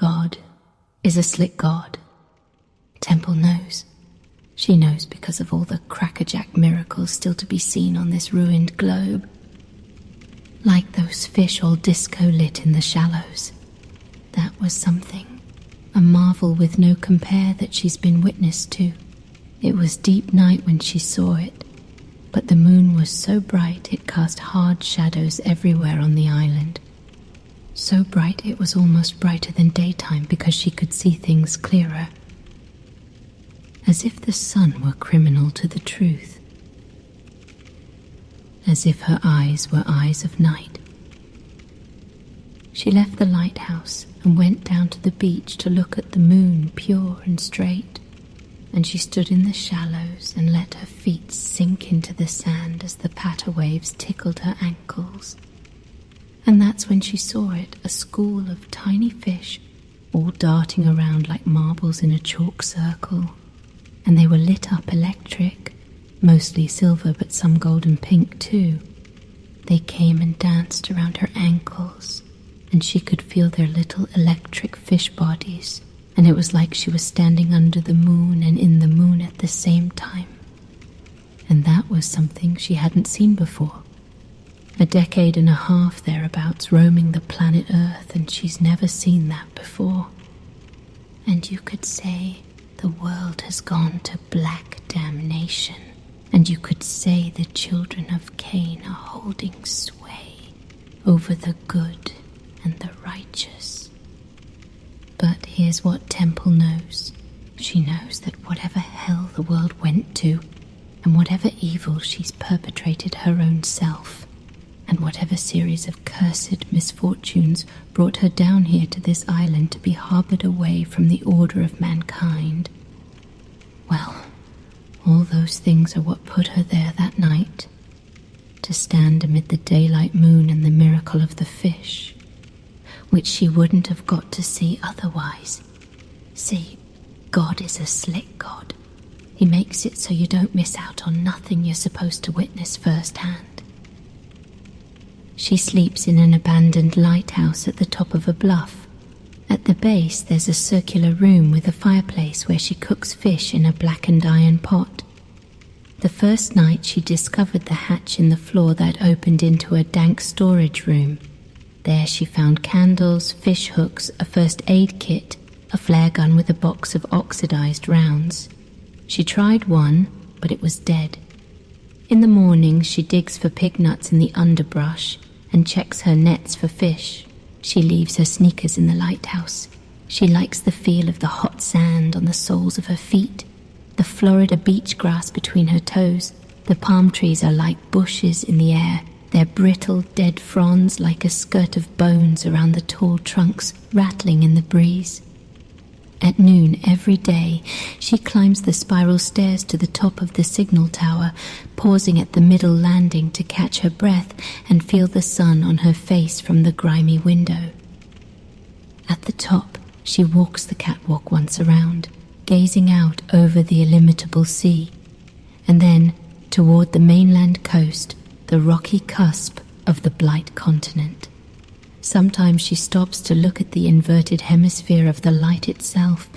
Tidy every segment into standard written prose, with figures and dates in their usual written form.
God is a slick god. Temple knows. She knows because of all the crackerjack miracles still to be seen on this ruined globe. Like those fish all disco-lit in the shallows. That was something, a marvel with no compare that she's been witness to. It was deep night when she saw it, but the moon was so bright it cast hard shadows everywhere on the island. So bright it was almost brighter than daytime because she could see things clearer. As if the sun were criminal to the truth. As if her eyes were eyes of night. She left the lighthouse and went down to the beach to look at the moon pure and straight, and she stood in the shallows and let her feet sink into the sand as the patter waves tickled her ankles. And that's when she saw it, a school of tiny fish, all darting around like marbles in a chalk circle. And they were lit up electric, mostly silver but some gold and pink too. They came and danced around her ankles, and she could feel their little electric fish bodies, and it was like she was standing under the moon and in the moon at the same time. And that was something she hadn't seen before. A decade and a half thereabouts roaming the planet Earth, and she's never seen that before. And you could say the world has gone to black damnation, and you could say the children of Cain are holding sway over the good and the righteous. But here's what Temple knows. She knows that whatever hell the world went to, and whatever evil she's perpetrated her own self, and whatever series of cursed misfortunes brought her down here to this island to be harbored away from the order of mankind, well, all those things are what put her there that night, to stand amid the daylight moon and the miracle of the fish, which she wouldn't have got to see otherwise. See, God is a slick god. He makes it so you don't miss out on nothing you're supposed to witness firsthand. She sleeps in an abandoned lighthouse at the top of a bluff. At the base there's a circular room with a fireplace where she cooks fish in a blackened iron pot. The first night she discovered the hatch in the floor that opened into a dank storage room. There she found candles, fish hooks, a first aid kit, a flare gun with a box of oxidized rounds. She tried one, but it was dead. In the morning she digs for pig nuts in the underbrush and checks her nets for fish. She leaves her sneakers in the lighthouse. She likes the feel of the hot sand on the soles of her feet, the Florida beach grass between her toes. The palm trees are like bushes in the air, their brittle, dead fronds like a skirt of bones around the tall trunks, rattling in the breeze. At noon every day, she climbs the spiral stairs to the top of the signal tower, pausing at the middle landing to catch her breath and feel the sun on her face from the grimy window. At the top, she walks the catwalk once around, gazing out over the illimitable sea, and then toward the mainland coast, the rocky cusp of the Blight continent. Sometimes she stops to look at the inverted hemisphere of the light itself,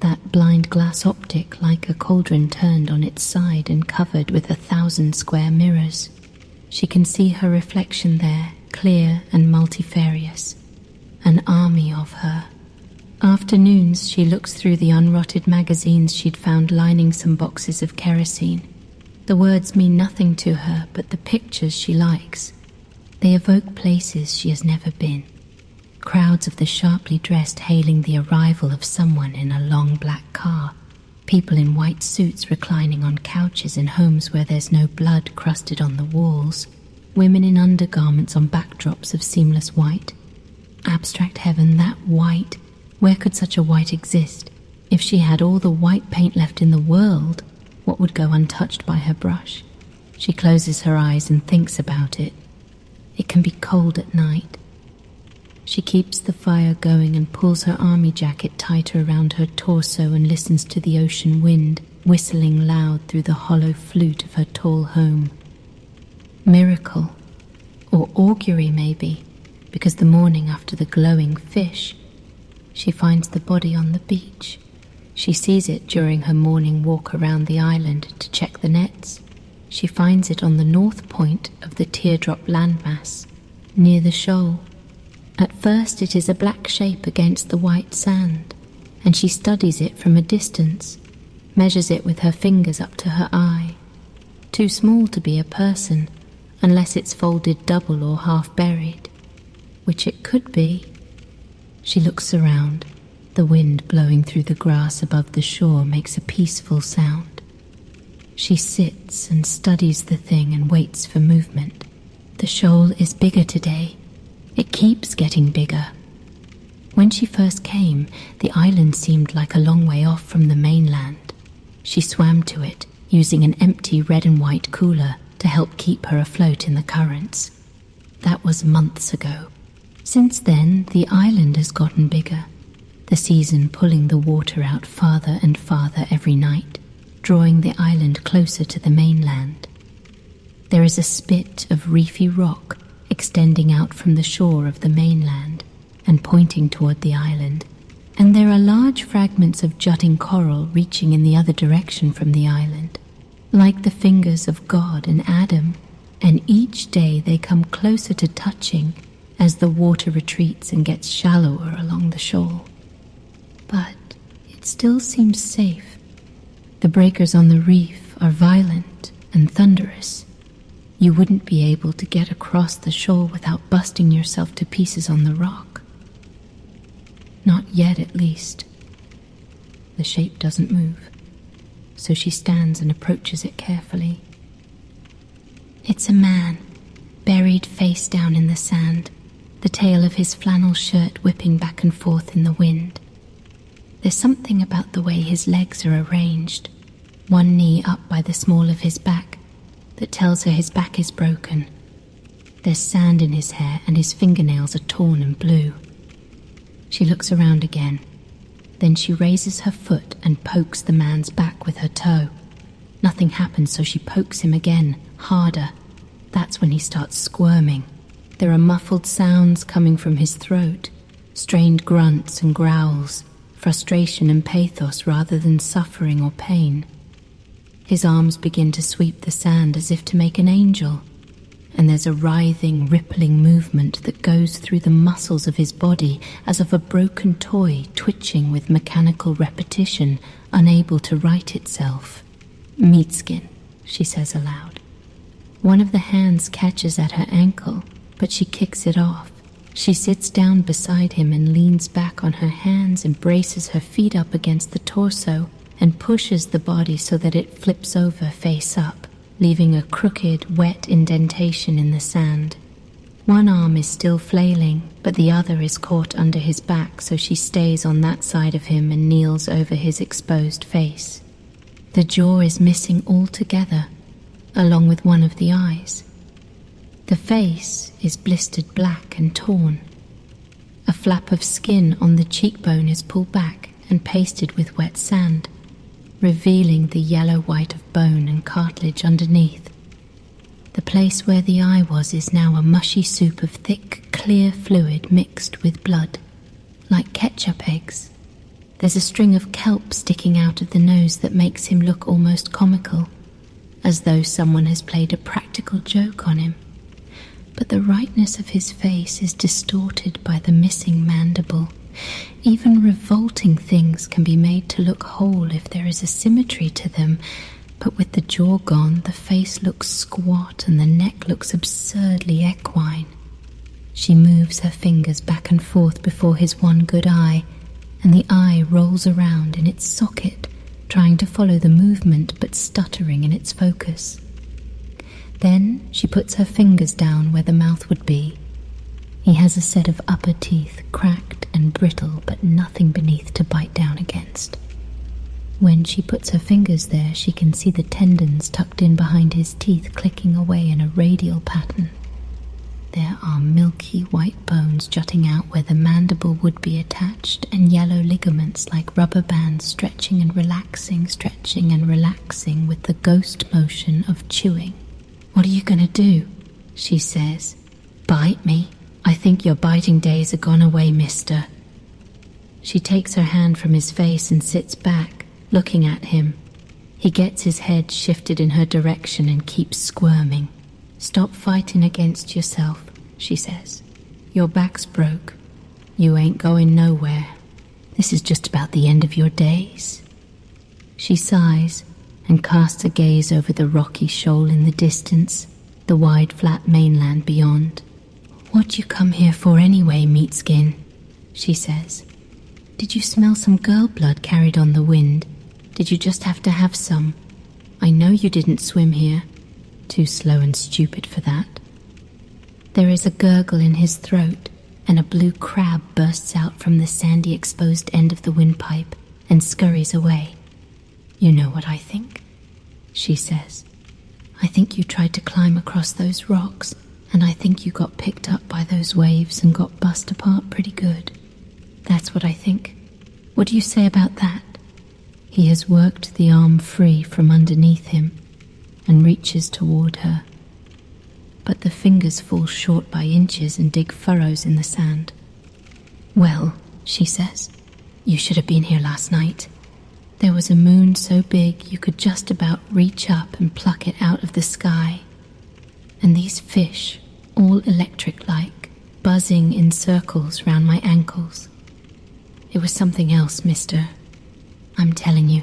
that blind glass optic like a cauldron turned on its side and covered with 1,000 square mirrors. She can see her reflection there, clear and multifarious, an army of her. Afternoons she looks through the unrotted magazines she'd found lining some boxes of kerosene. The words mean nothing to her, but the pictures she likes. They evoke places she has never been. Crowds of the sharply dressed hailing the arrival of someone in a long black car. People in white suits reclining on couches in homes where there's no blood crusted on the walls. Women in undergarments on backdrops of seamless white. Abstract heaven, that white. Where could such a white exist? If she had all the white paint left in the world, what would go untouched by her brush? She closes her eyes and thinks about it. It can be cold at night. She keeps the fire going and pulls her army jacket tighter around her torso and listens to the ocean wind whistling loud through the hollow flute of her tall home. Miracle, or augury maybe, because the morning after the glowing fish, she finds the body on the beach. She sees it during her morning walk around the island to check the nets. She finds it on the north point of the teardrop landmass, near the shoal. At first it is a black shape against the white sand, and she studies it from a distance, measures it with her fingers up to her eye. Too small to be a person, unless it's folded double or half buried, which it could be. She looks around. The wind blowing through the grass above the shore makes a peaceful sound. She sits and studies the thing and waits for movement. The shoal is bigger today. It keeps getting bigger. When she first came, the island seemed like a long way off from the mainland. She swam to it, using an empty red and white cooler to help keep her afloat in the currents. That was months ago. Since then, the island has gotten bigger, the season pulling the water out farther and farther every night, drawing the island closer to the mainland. There is a spit of reefy rock extending out from the shore of the mainland and pointing toward the island, and there are large fragments of jutting coral reaching in the other direction from the island, like the fingers of God and Adam, and each day they come closer to touching as the water retreats and gets shallower along the shore. But it still seems safe. The breakers on the reef are violent and thunderous. You wouldn't be able to get across the shore without busting yourself to pieces on the rock. Not yet, at least. The shape doesn't move, so she stands and approaches it carefully. It's a man, buried face down in the sand, the tail of his flannel shirt whipping back and forth in the wind. There's something about the way his legs are arranged, one knee up by the small of his back, that tells her his back is broken. There's sand in his hair and his fingernails are torn and blue. She looks around again. Then she raises her foot and pokes the man's back with her toe. Nothing happens, so she pokes him again, harder. That's when he starts squirming. There are muffled sounds coming from his throat, strained grunts and growls, frustration and pathos rather than suffering or pain. His arms begin to sweep the sand as if to make an angel, and there's a writhing, rippling movement that goes through the muscles of his body as of a broken toy twitching with mechanical repetition, unable to right itself. "Meat skin," she says aloud. One of the hands catches at her ankle, but she kicks it off. She sits down beside him and leans back on her hands and braces her feet up against the torso and pushes the body so that it flips over face up, leaving a crooked, wet indentation in the sand. One arm is still flailing, but the other is caught under his back, so she stays on that side of him and kneels over his exposed face. The jaw is missing altogether, along with one of the eyes. The face is blistered black and torn. A flap of skin on the cheekbone is pulled back and pasted with wet sand, revealing the yellow-white of bone and cartilage underneath. The place where the eye was is now a mushy soup of thick, clear fluid mixed with blood, like ketchup eggs. There's a string of kelp sticking out of the nose that makes him look almost comical, as though someone has played a practical joke on him. But the rightness of his face is distorted by the missing mandible. Even revolting things can be made to look whole if there is a symmetry to them, but with the jaw gone, the face looks squat and the neck looks absurdly equine. She moves her fingers back and forth before his one good eye, and the eye rolls around in its socket, trying to follow the movement but stuttering in its focus. Then she puts her fingers down where the mouth would be. He has a set of upper teeth, cracked and brittle, but nothing beneath to bite down against. When she puts her fingers there, she can see the tendons tucked in behind his teeth clicking away in a radial pattern. There are milky white bones jutting out where the mandible would be attached, and yellow ligaments like rubber bands stretching and relaxing with the ghost motion of chewing. "What are you going to do?" she says. "Bite me? I think your biting days are gone away, mister." She takes her hand from his face and sits back, looking at him. He gets his head shifted in her direction and keeps squirming. "Stop fighting against yourself," she says. "Your back's broke. You ain't going nowhere. This is just about the end of your days." She sighs and casts a gaze over the rocky shoal in the distance, the wide flat mainland beyond. "What'd you come here for anyway, meat-skin?" she says. "Did you smell some girl blood carried on the wind? Did you just have to have some? I know you didn't swim here. Too slow and stupid for that." There is a gurgle in his throat, and a blue crab bursts out from the sandy exposed end of the windpipe and scurries away. "You know what I think?" she says. "I think you tried to climb across those rocks, and I think you got picked up by those waves and got bust apart pretty good. That's what I think. What do you say about that?" He has worked the arm free from underneath him and reaches toward her. But the fingers fall short by inches and dig furrows in the sand. "Well," she says, "you should have been here last night. There was a moon so big you could just about reach up and pluck it out of the sky. And these fish, all electric-like, buzzing in circles round my ankles. It was something else, mister. I'm telling you,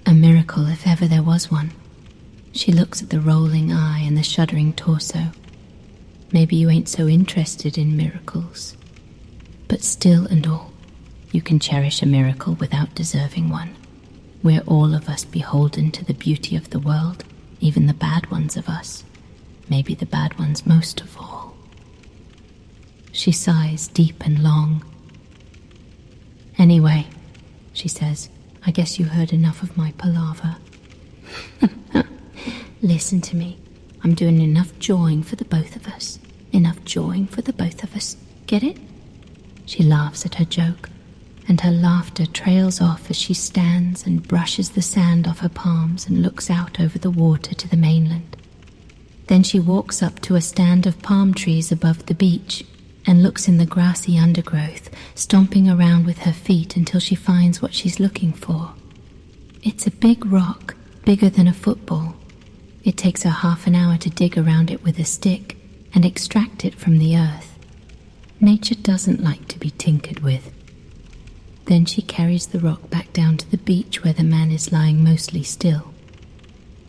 a miracle if ever there was one." She looks at the rolling eye and the shuddering torso. "Maybe you ain't so interested in miracles. But still and all, you can cherish a miracle without deserving one. We're all of us beholden to the beauty of the world, even the bad ones of us. Maybe the bad ones most of all." She sighs deep and long. "Anyway," she says, "I guess you heard enough of my palaver. Listen to me. I'm doing enough jawing for the both of us. Enough jawing for the both of us. Get it?" She laughs at her joke, and her laughter trails off as she stands and brushes the sand off her palms and looks out over the water to the mainland. Then she walks up to a stand of palm trees above the beach and looks in the grassy undergrowth, stomping around with her feet until she finds what she's looking for. It's a big rock, bigger than a football. It takes her half an hour to dig around it with a stick and extract it from the earth. Nature doesn't like to be tinkered with. Then she carries the rock back down to the beach where the man is lying mostly still.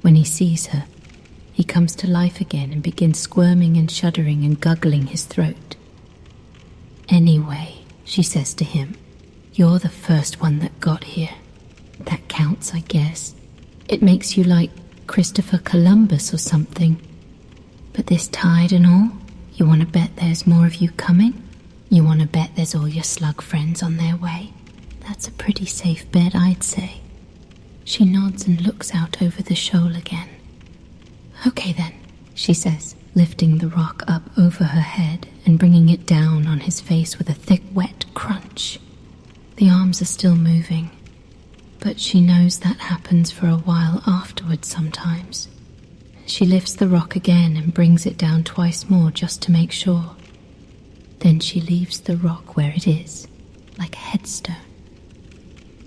When he sees her, he comes to life again and begins squirming and shuddering and guggling his throat. "Anyway," she says to him, "you're the first one that got here. That counts, I guess. It makes you like Christopher Columbus or something. But this tide and all, you want to bet there's more of you coming? You want to bet there's all your slug friends on their way? That's a pretty safe bet, I'd say." She nods and looks out over the shoal again. "Okay then," she says, lifting the rock up over her head and bringing it down on his face with a thick, wet crunch. The arms are still moving, but she knows that happens for a while afterwards sometimes. She lifts the rock again and brings it down twice more just to make sure. Then she leaves the rock where it is, like a headstone,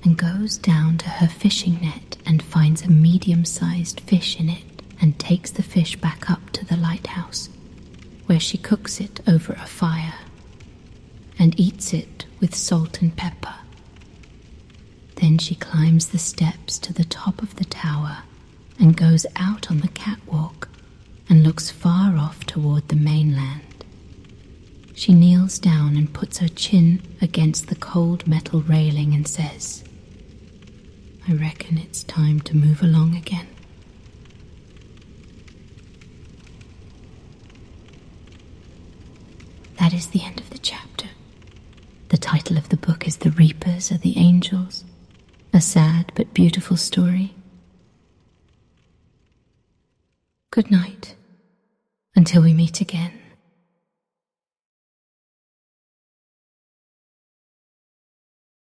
and goes down to her fishing net and finds a medium-sized fish in it and takes the fish back up to the lighthouse, where she cooks it over a fire and eats it with salt and pepper. Then she climbs the steps to the top of the tower and goes out on the catwalk and looks far off toward the mainland. She kneels down and puts her chin against the cold metal railing and says, "I reckon it's time to move along again." That is the end of the chapter. The title of the book is The Reapers Are the Angels, a sad but beautiful story. Good night, until we meet again.